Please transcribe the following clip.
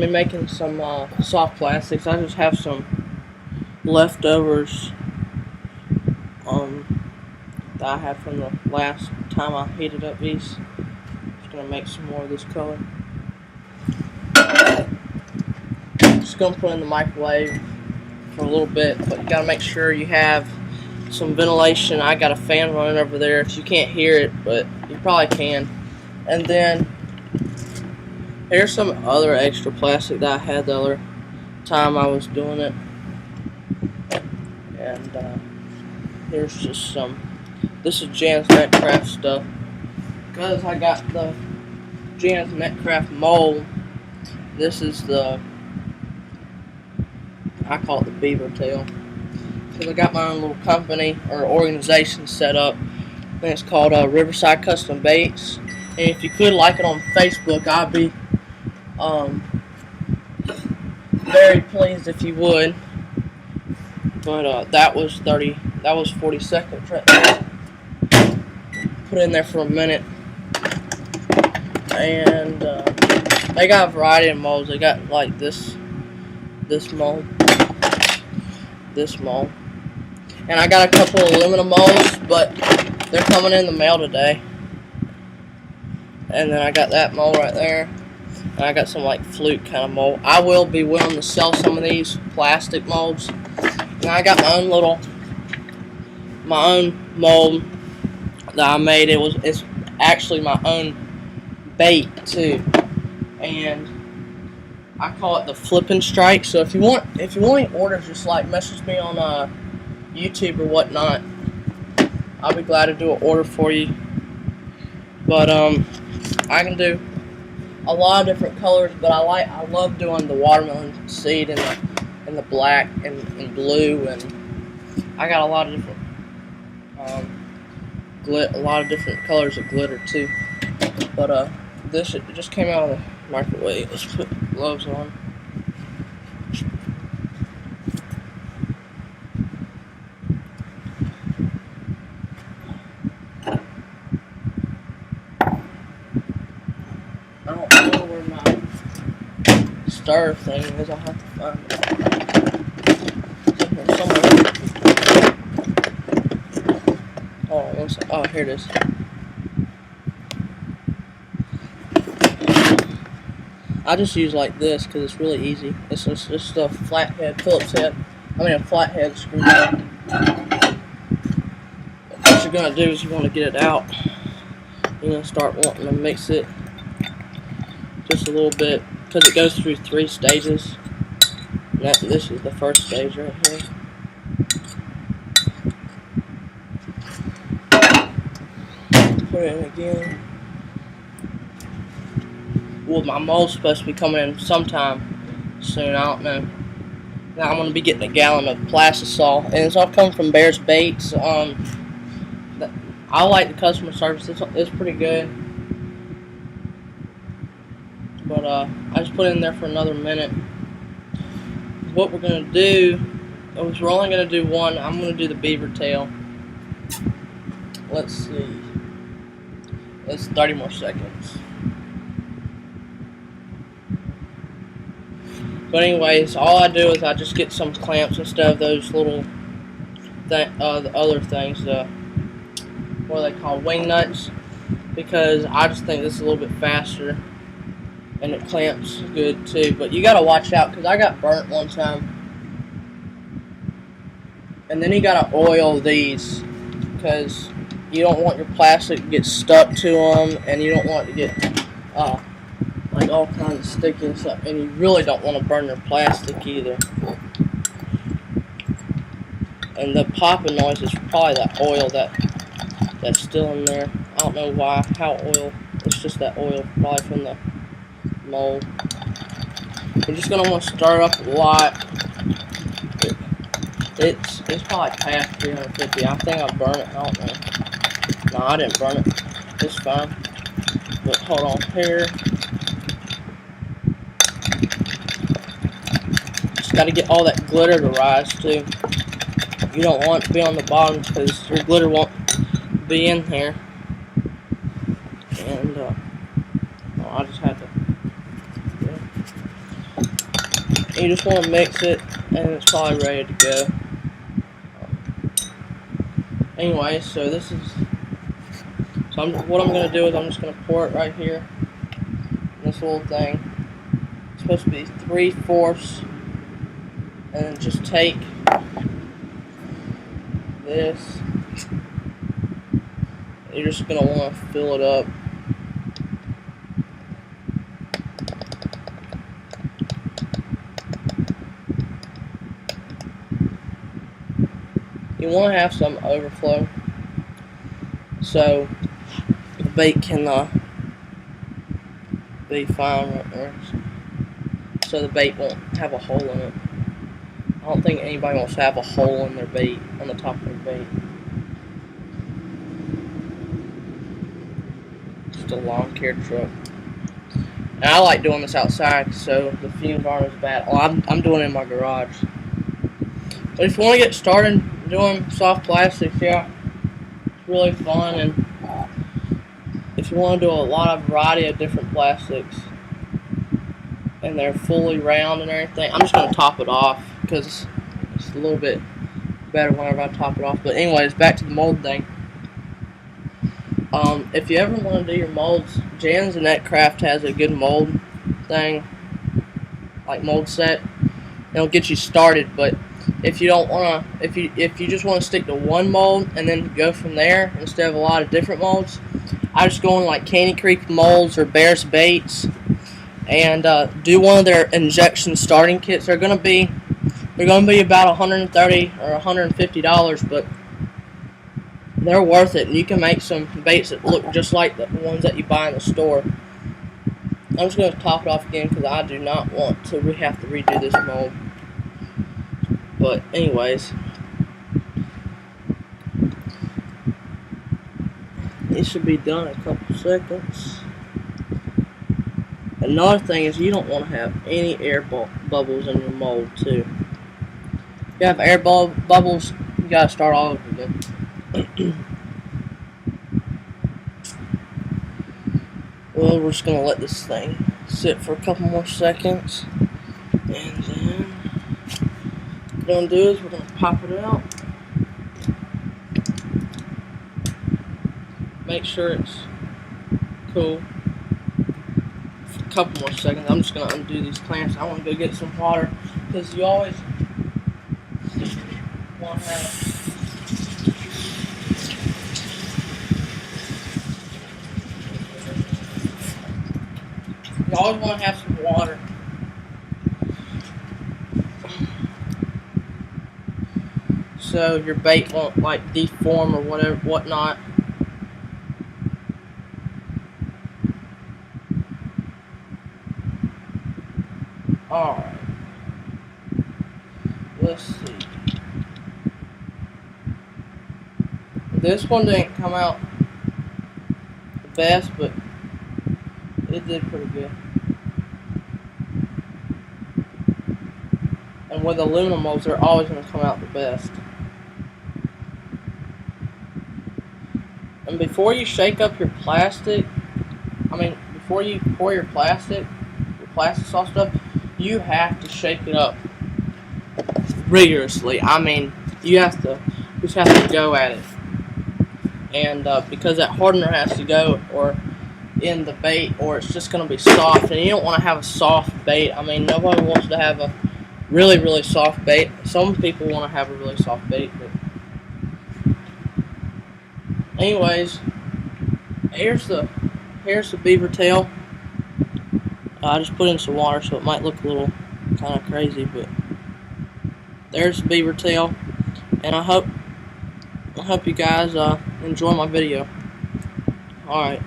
I'm making some soft plastics. I just have some leftovers that I had from the last time I heated up these. Just gonna make some more of this color. Just gonna put in the microwave for a little bit, but you gotta make sure you have some ventilation. I got a fan running over there, so you can't hear it, but you probably can. And then here's some other extra plastic that I had the other time I was doing it. And here's just some. This is Jan's Netcraft stuff. Because I got the Jan's Netcraft mold, this is the, I call it the beaver tail. Because I got my own little company or organization set up. And it's called Riverside Custom Baits. And if you could like it on Facebook, I'd be very pleased if you would. But that was 40 seconds right there. Put it in there for a minute. And they got a variety of molds. They got like this mold, this mold. And I got a couple of aluminum molds, but they're coming in the mail today. And then I got that mold right there. And I got some like flute kind of mold. I will be willing to sell some of these plastic molds. And I got my own mold that I made. It's actually my own bait too, and I call it the Flippin' Strike. So if you want any orders, just like message me on YouTube or whatnot. I'll be glad to do an order for you. But I can do a lot of different colors, but I love doing the watermelon seed and the black and blue, and I got a lot of different different colors of glitter too. But this just came out of the microwave. Let's put gloves on. I don't know where my stir thing is. I'll have to find it. It's in here somewhere. Oh, here it is. I just use like this because it's really easy. It's just a flathead Phillips head. A flathead screwdriver. What you're gonna do is you want to get it out. You're gonna start wanting to mix it just a little bit because it goes through 3 stages. And this is the first stage right here. Put it in again. Well, my mold's supposed to be coming in sometime soon. I don't know. Now I'm going to be getting a gallon of Plastisol, and it's all coming from Bear's Baits. I like the customer service. It's pretty good. But I just put it in there for another minute. What we're going to do is we're only going to do one. I'm going to do the beaver tail. Let's see. It's 30 more seconds. But anyways, all I do is I just get some clamps instead of those little, the other things, what are they called, wing nuts, because I just think this is a little bit faster, and it clamps good too. But you gotta watch out, because I got burnt one time, and then you gotta oil these, because you don't want your plastic to get stuck to them, and you don't want it to get like all kinds of sticky and stuff, and you really don't want to burn your plastic either. And the popping noise is probably that oil that's still in there. I don't know how oil. It's just that oil, probably from the mold. We're just gonna want to stir it up a lot. It's probably past 350. I think I burned it. I don't know. No, I didn't burn it. It's fine. But hold on here. Got to get all that glitter to rise too. You don't want it to be on the bottom because your glitter won't be in here. And I just had to. Yeah. You just want to mix it, and it's probably ready to go. Anyway, so this is. So what I'm going to do is I'm just going to pour it right here. This little thing. It's supposed to be 3/4, and then just take this. You're just going to want to fill it up. You want to have some overflow so the bait can be fine right there. So the bait won't have a hole in it. I don't think anybody wants to have a hole in their bait, on the top of their bait. Just a lawn care truck. And I like doing this outside so the fumes aren't as bad. Oh, I'm doing it in my garage. But if you want to get started doing soft plastics, yeah, it's really fun. And if you want to do a lot of variety of different plastics, and they're fully round and everything, I'm just going to top it off because it's a little bit better whenever I top it off. But anyways, back to the mold thing. If you ever want to do your molds, Jan's Net Craft has a good mold thing, like mold set. It'll get you started, but if you don't want to, if you just want to stick to one mold and then go from there instead of a lot of different molds, I just go on like Caney Creek molds or Bear's Baits and do one of their injection starting kits. They're gonna be about $130 or $150, but they're worth it. And you can make some baits that look just like the ones that you buy in the store. I'm just gonna top it off again because I do not want to have to redo this mold. But anyways, it should be done in a couple seconds. Another thing is you don't want to have any air bubbles in your mold too. If you have air bubbles, you gotta start all over again. Well, we're just gonna let this thing sit for a couple more seconds, and then what we're gonna do is we're gonna pop it out. Make sure it's cool. For a couple more seconds. I'm just gonna undo these clamps. I want to go get some water because you always want to have. You always want to have some water. So your bait won't like deform or whatnot. Alright. Let's see. This one didn't come out the best, but it did pretty good. And with aluminum molds, they're always going to come out the best. And before you shake up your plastic, before you pour your plastic sauce stuff, you have to shake it up rigorously. You just have to go at it. And because that hardener has to go or in the bait, or it's just going to be soft, and you don't want to have a soft bait. Nobody wants to have a really, really soft bait. Some people want to have a really soft bait, but anyways, here's the beaver tail. I just put in some water, so it might look a little kind of crazy, but there's the beaver tail, and I hope you guys enjoy my video. All right.